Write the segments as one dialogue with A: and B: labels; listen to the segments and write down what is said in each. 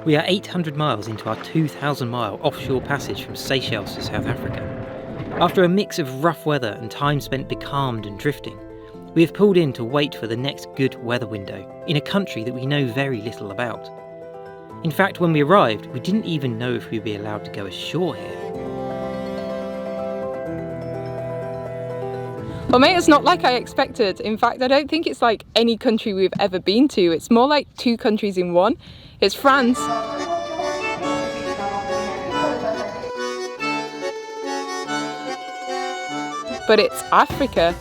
A: We are 800 miles into our 2,000-mile offshore passage from Seychelles to South Africa. After a mix of rough weather and time spent becalmed and drifting, we have pulled in to wait for the next good weather window in a country that we know very little about. In fact, when we arrived, we didn't even know if we'd be allowed to go ashore here.
B: Well, mate, it's not like I expected. In fact, I don't think it's like any country we've ever been to. It's more like two countries in one. It's France. But it's Africa.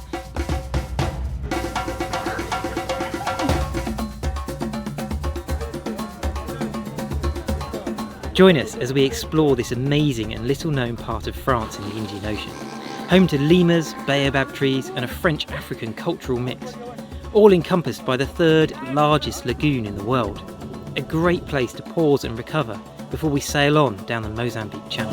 A: Join us as we explore this amazing and little-known part of France in the Indian Ocean, home to lemurs, baobab trees and a French-African cultural mix, all encompassed by the third largest lagoon in the world. A great place to pause and recover before we sail on down the Mozambique Channel.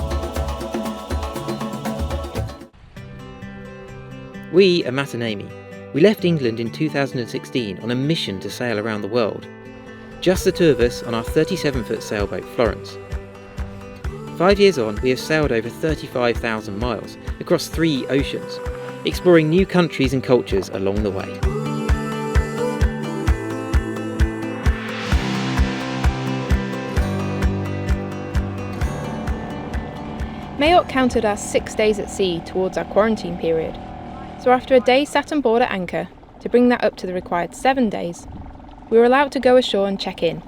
A: We are Matt and Amy. We left England in 2016 on a mission to sail around the world. Just the two of us on our 37-foot sailboat Florence. 5 years on, we have sailed over 35,000 miles across 3 oceans, exploring new countries and cultures along the way.
B: Mayotte counted our 6 days at sea towards our quarantine period. So after a day sat on board at anchor, to bring that up to the required 7 days, we were allowed to go ashore and check in.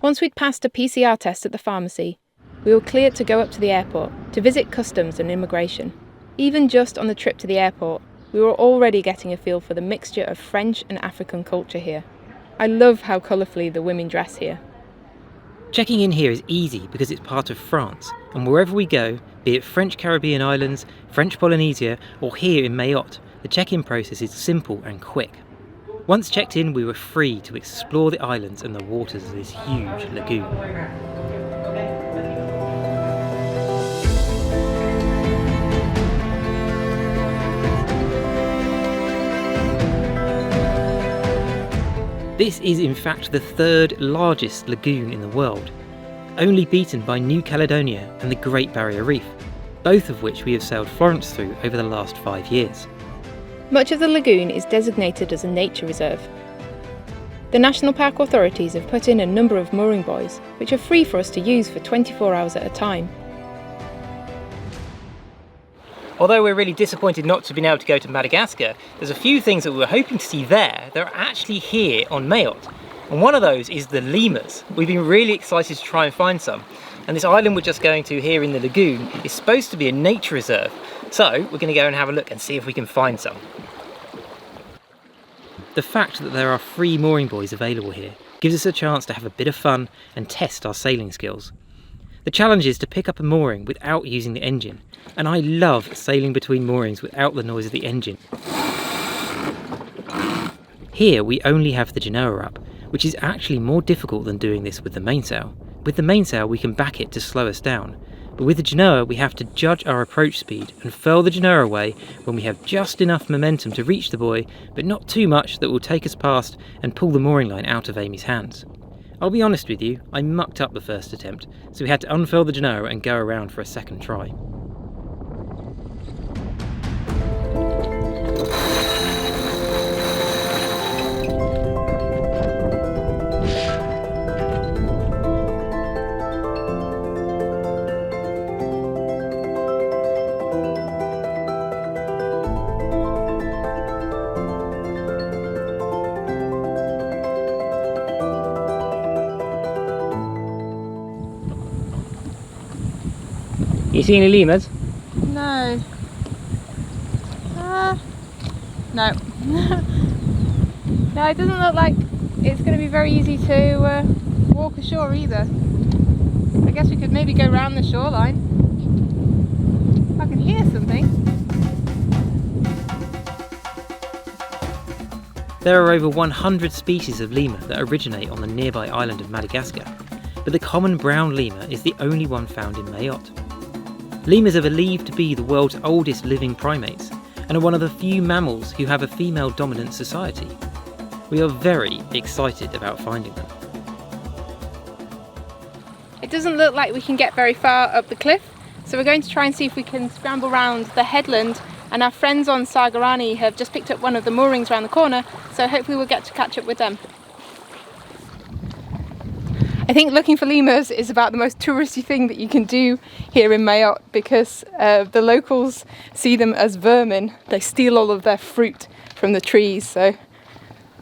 B: Once we'd passed a PCR test at the pharmacy, we were cleared to go up to the airport to visit customs and immigration. Even just on the trip to the airport, we were already getting a feel for the mixture of French and African culture here. I love how colourfully the women dress here.
A: Checking in here is easy because it's part of France, and wherever we go, be it French Caribbean islands, French Polynesia, or here in Mayotte, the check-in process is simple and quick. Once checked in, we were free to explore the islands and the waters of this huge lagoon. This is in fact the third largest lagoon in the world, only beaten by New Caledonia and the Great Barrier Reef, both of which we have sailed Florence through over the last 5 years.
B: Much of the lagoon is designated as a nature reserve. The National Park authorities have put in a number of mooring buoys, which are free for us to use for 24 hours at a time.
A: Although we're really disappointed not to have been able to go to Madagascar, there's a few things that we were hoping to see there that are actually here on Mayotte. And one of those is the lemurs. We've been really excited to try and find some. And this island we're just going to here in the lagoon is supposed to be a nature reserve. So we're going to go and have a look and see if we can find some. The fact that there are free mooring buoys available here gives us a chance to have a bit of fun and test our sailing skills. The challenge is to pick up a mooring without using the engine, and I love sailing between moorings without the noise of the engine. Here we only have the genoa up, which is actually more difficult than doing this with the mainsail. With the mainsail we can back it to slow us down, but with the genoa we have to judge our approach speed and furl the genoa away when we have just enough momentum to reach the buoy, but not too much that will take us past and pull the mooring line out of Amy's hands. I'll be honest with you, I mucked up the first attempt, so we had to unfurl the genoa and go around for a second try. You see any lemurs?
B: No. No. No, it doesn't look like it's going to be very easy to walk ashore either. I guess we could maybe go round the shoreline. I can hear something.
A: There are over 100 species of lemur that originate on the nearby island of Madagascar, but the common brown lemur is the only one found in Mayotte. Lemurs are believed to be the world's oldest living primates and are one of the few mammals who have a female-dominant society. We are very excited about finding them.
B: It doesn't look like we can get very far up the cliff, so we're going to try and see if we can scramble round the headland, and our friends on Sagarani have just picked up one of the moorings around the corner, so hopefully we'll get to catch up with them. I think looking for lemurs is about the most touristy thing that you can do here in Mayotte, because the locals see them as vermin. They steal all of their fruit from the trees, so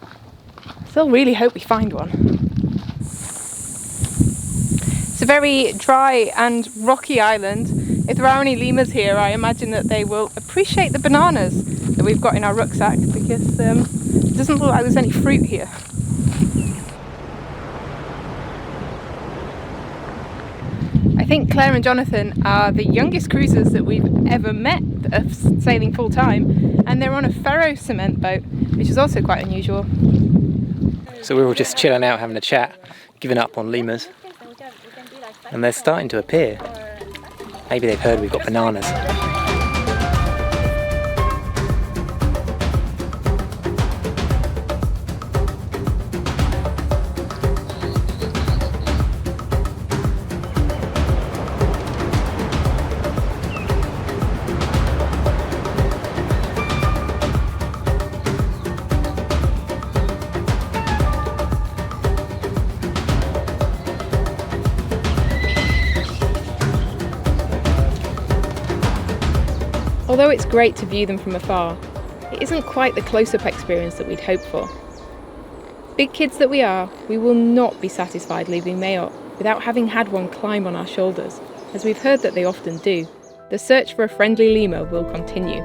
B: I still really hope we find one. It's a very dry and rocky island. If there are any lemurs here, I imagine that they will appreciate the bananas that we've got in our rucksack, because it doesn't look like there's any fruit here. I think Claire and Jonathan are the youngest cruisers that we've ever met that are sailing full time, and they're on a ferro cement boat, which is also quite unusual.
A: So we're all just chilling out, having a chat, giving up on lemurs. And they're starting to appear. Maybe they've heard we've got bananas.
B: Although it's great to view them from afar, it isn't quite the close-up experience that we'd hoped for. Big kids that we are, we will not be satisfied leaving Mayotte without having had one climb on our shoulders, as we've heard that they often do. The search for a friendly lemur will continue.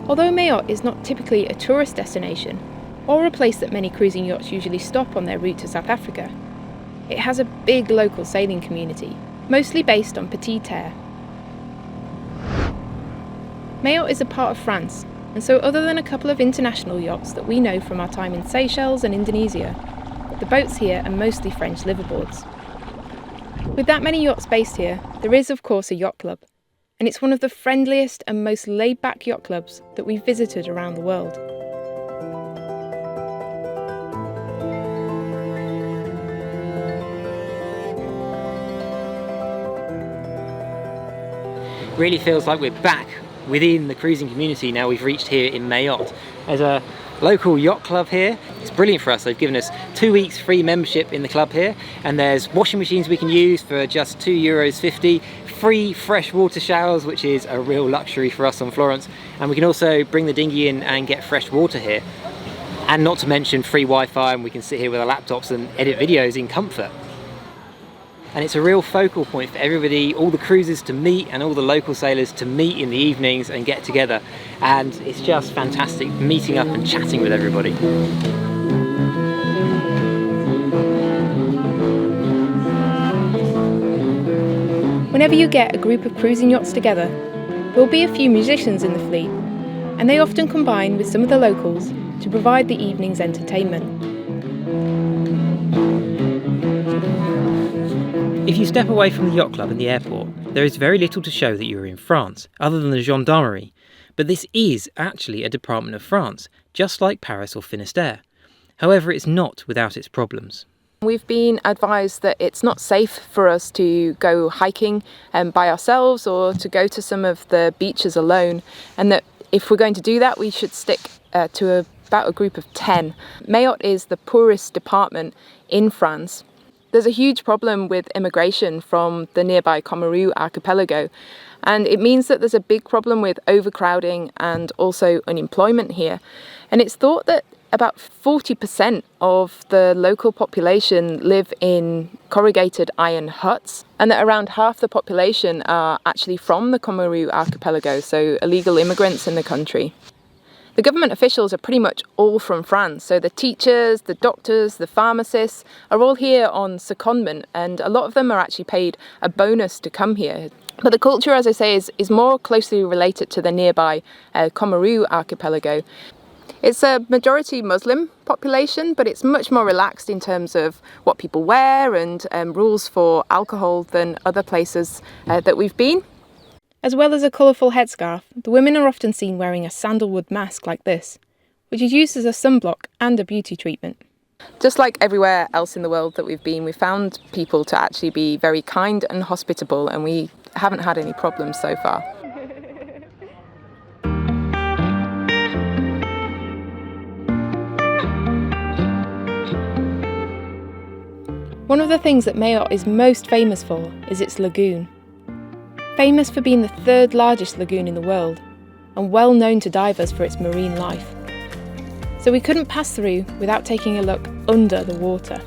B: Although Mayotte is not typically a tourist destination, or a place that many cruising yachts usually stop on their route to South Africa, it has a big local sailing community, mostly based on petite terre. Mayotte is a part of France, and so other than a couple of international yachts that we know from our time in Seychelles and Indonesia, the boats here are mostly French liveaboards. With that many yachts based here, there is of course a yacht club, and it's one of the friendliest and most laid-back yacht clubs that we've visited around the world.
A: Really feels like we're back within the cruising community now we've reached here in Mayotte. There's a local yacht club here. It's brilliant for us. They've given us 2 weeks free membership in the club here, and there's washing machines we can use for just €2.50, free freshwater showers, which is a real luxury for us on Florence, and we can also bring the dinghy in and get fresh water here. And not to mention free Wi-Fi, and we can sit here with our laptops and edit videos in comfort. And it's a real focal point for everybody, all the cruisers to meet and all the local sailors to meet in the evenings and get together. And it's just fantastic meeting up and chatting with everybody.
B: Whenever you get a group of cruising yachts together, there will be a few musicians in the fleet, and they often combine with some of the locals to provide the evening's entertainment.
A: If you step away from the yacht club and the airport, there is very little to show that you are in France, other than the gendarmerie. But this is actually a department of France, just like Paris or Finistère. However, it's not without its problems.
B: We've been advised that it's not safe for us to go hiking by ourselves or to go to some of the beaches alone, and that if we're going to do that, we should stick to about a group of 10. Mayotte is the poorest department in France. There's a huge problem with immigration from the nearby Comorou archipelago, and it means that there's a big problem with overcrowding and also unemployment here. And it's thought that about 40% of the local population live in corrugated iron huts, and that around half the population are actually from the Comorou archipelago, so illegal immigrants in the country. The government officials are pretty much all from France, so the teachers, the doctors, the pharmacists are all here on secondment, and a lot of them are actually paid a bonus to come here. But the culture, as I say, is more closely related to the nearby Comorou archipelago. It's a majority Muslim population, but it's much more relaxed in terms of what people wear and rules for alcohol than other places that we've been. As well as a colourful headscarf, the women are often seen wearing a sandalwood mask like this, which is used as a sunblock and a beauty treatment. Just like everywhere else in the world that we've been, we found people to actually be very kind and hospitable, and we haven't had any problems so far. One of the things that Mayotte is most famous for is its lagoon. Famous for being the third largest lagoon in the world, and well known to divers for its marine life. So we couldn't pass through without taking a look under the water.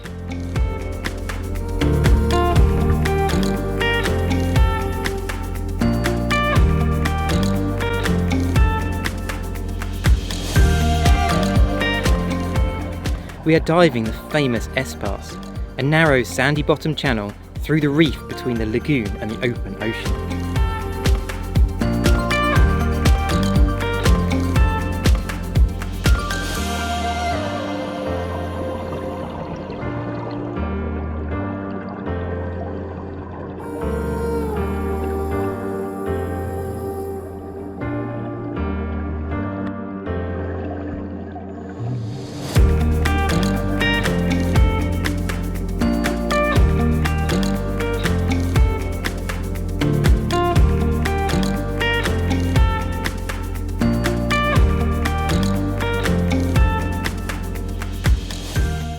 A: We are diving the famous S-Pass, a narrow sandy bottom channel through the reef between the lagoon and the open ocean.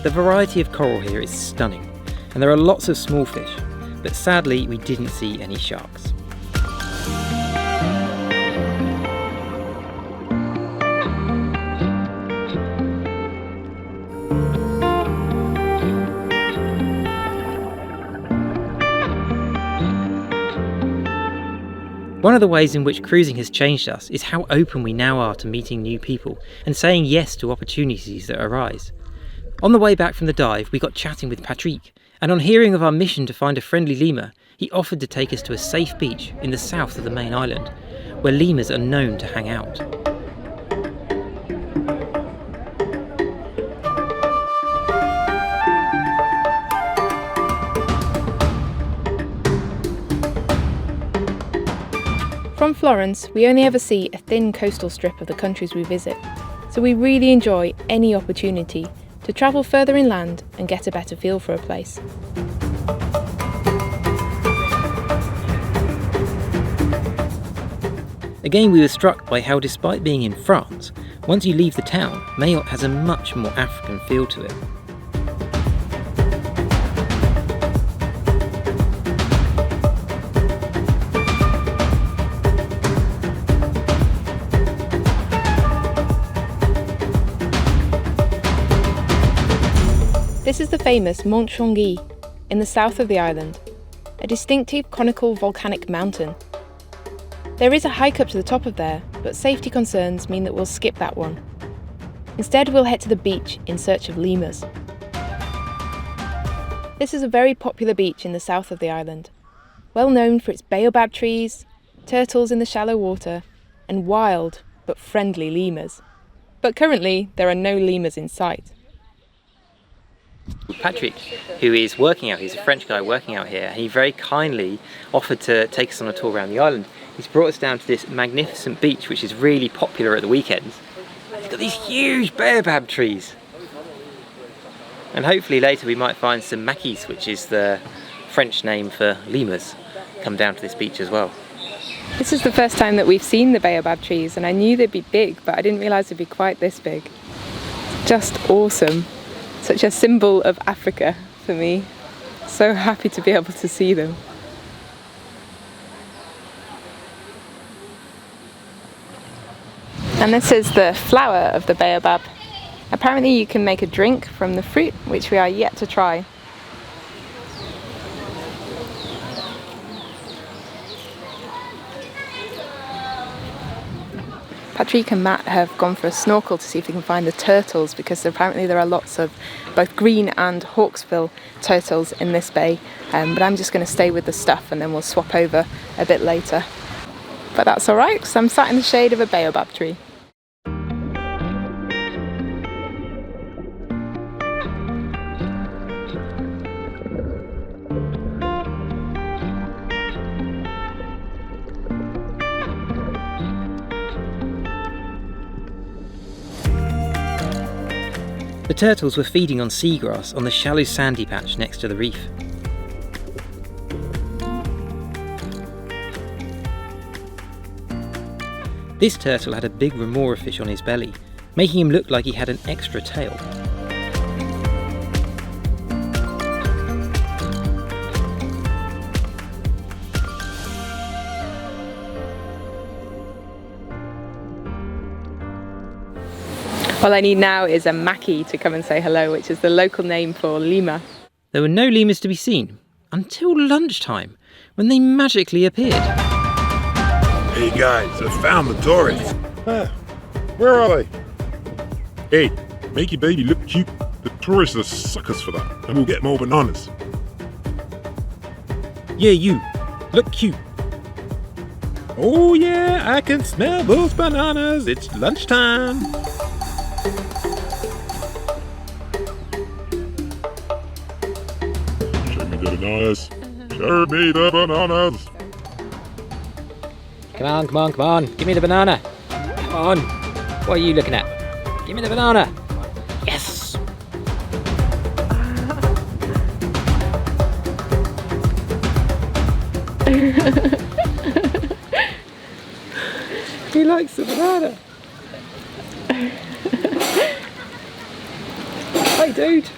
A: The variety of coral here is stunning, and there are lots of small fish, but sadly we didn't see any sharks. One of the ways in which cruising has changed us is how open we now are to meeting new people and saying yes to opportunities that arise. On the way back from the dive, we got chatting with Patrick, and on hearing of our mission to find a friendly lemur, he offered to take us to a safe beach in the south of the main island, where lemurs are known to hang out.
B: From Florence, we only ever see a thin coastal strip of the countries we visit, so we really enjoy any opportunity to travel further inland and get a better feel for a place.
A: Again, we were struck by how, despite being in France, once you leave the town, Mayotte has a much more African feel to it.
B: This is the famous Mont Changy in the south of the island, a distinctive conical volcanic mountain. There is a hike up to the top of there, but safety concerns mean that we'll skip that one. Instead, we'll head to the beach in search of lemurs. This is a very popular beach in the south of the island, well known for its baobab trees, turtles in the shallow water, and wild but friendly lemurs. But currently, there are no lemurs in sight.
A: Patrick, who is working out, he's a French guy working out here, and he very kindly offered to take us on a tour around the island. He's brought us down to this magnificent beach, which is really popular at the weekends. And it's got these huge baobab trees. And hopefully later we might find some maquis, which is the French name for lemurs, come down to this beach as well.
B: This is the first time that we've seen the baobab trees, and I knew they'd be big, but I didn't realise they'd be quite this big. Just awesome. Such a symbol of Africa for me. So happy to be able to see them. And this is the flower of the baobab. Apparently you can make a drink from the fruit, which we are yet to try. Patrick and Matt have gone for a snorkel to see if they can find the turtles, because apparently there are lots of both green and hawksbill turtles in this bay, but I'm just going to stay with the stuff and then we'll swap over a bit later. But that's alright, because I'm sat in the shade of a baobab tree.
A: The turtles were feeding on seagrass on the shallow sandy patch next to the reef. This turtle had a big remora fish on his belly, making him look like he had an extra tail.
B: All I need now is a maki to come and say hello, which is the local name for lemur.
A: There were no lemurs to be seen until lunchtime, when they magically appeared.
C: Hey guys, I found the tourists. Where are they? Hey, make your baby look cute. The tourists are suckers for that, and we'll get more bananas.
D: Yeah, you. Look cute. Oh yeah, I can smell those bananas. It's lunchtime.
C: Show me the bananas. Show me the bananas.
A: Come on, come on, come on, give me the banana. Come on, what are you looking at? Give me the banana. Yes!
D: He likes the banana. Hey dude,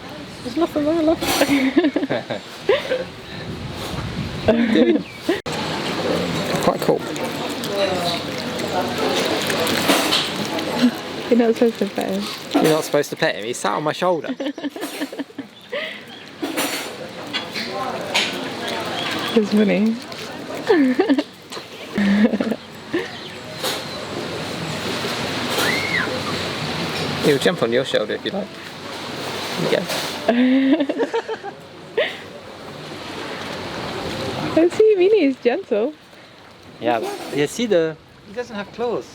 D: there's nothing there left. What are you doing? Quite cool.
B: You're not supposed to pet him.
A: You're not supposed to pet him, he sat on my shoulder.
B: It's funny.
A: He'll jump on your shoulder if you like. There you go.
B: What do you mean he's gentle?
A: Yeah, but you see he doesn't have claws.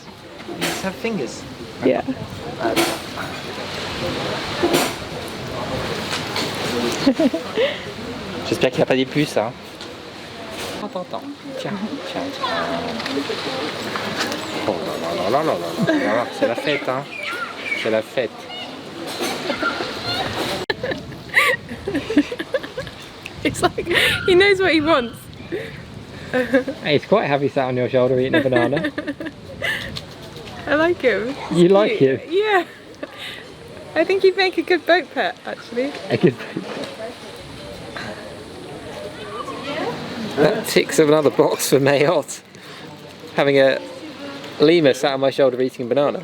A: He just have fingers.
B: Yeah.
A: J'espère qu'il n'y a pas des puces, hein. Attends. Tiens. Oh là là, c'est la fête, hein. C'est la fête.
B: It's like he knows what he wants.
A: Hey, he's quite happy sat on your shoulder eating a banana.
B: I like him.
A: You like him?
B: Yeah. I think he'd make a good boat pet, actually.
A: A good That ticks of another box for Mayotte. Having a lemur sat on my shoulder eating a banana.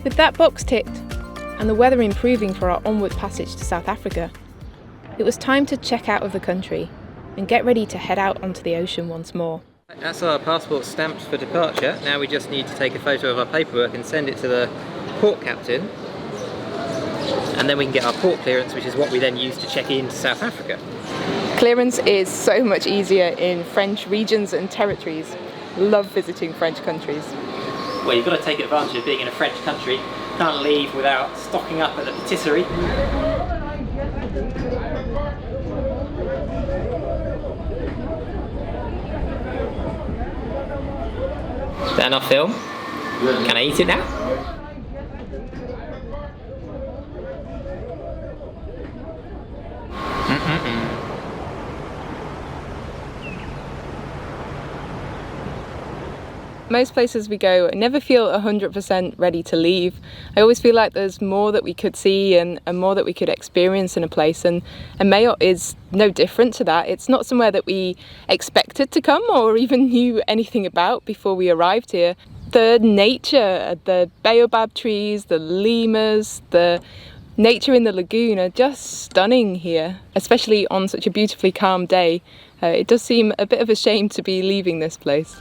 B: With that box ticked, and the weather improving for our onward passage to South Africa, it was time to check out of the country and get ready to head out onto the ocean once more.
A: That's our passport stamped for departure. Now we just need to take a photo of our paperwork and send it to the port captain. And then we can get our port clearance, which is what we then use to check in to South Africa.
B: Clearance is so much easier in French regions and territories. Love visiting French countries.
A: Well, you've got to take advantage of being in a French country. Can't leave without stocking up at the patisserie. Is that enough film? Can I eat it now?
B: Most places we go, I never feel 100% ready to leave. I always feel like there's more that we could see and more that we could experience in a place, and Mayotte is no different to that. It's not somewhere that we expected to come or even knew anything about before we arrived here. The nature, the baobab trees, the lemurs, the nature in the lagoon are just stunning here, especially on such a beautifully calm day. It does seem a bit of a shame to be leaving this place.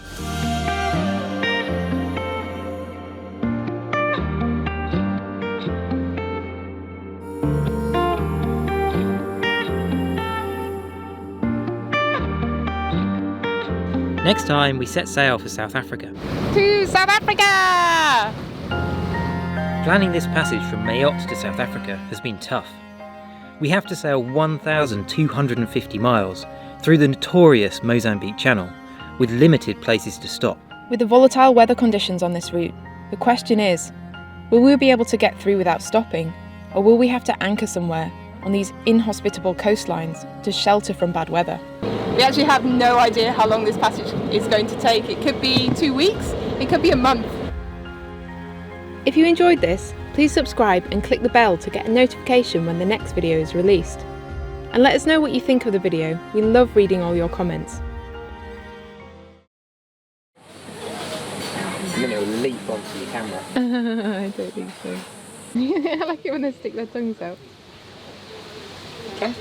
A: Next time we set sail for South Africa.
B: To South Africa!
A: Planning this passage from Mayotte to South Africa has been tough. We have to sail 1,250 miles through the notorious Mozambique Channel, with limited places to stop.
B: With the volatile weather conditions on this route, the question is, will we be able to get through without stopping, or will we have to anchor somewhere on these inhospitable coastlines to shelter from bad weather?
E: We actually have no idea how long this passage is going to take. It could be 2 weeks, it could be a month.
B: If you enjoyed this, please subscribe and click the bell to get a notification when the next video is released. And let us know what you think of the video. We love reading all your comments.
A: And then it will leap onto your camera.
B: I don't think so. I like it when they stick their tongues out.
A: Okay.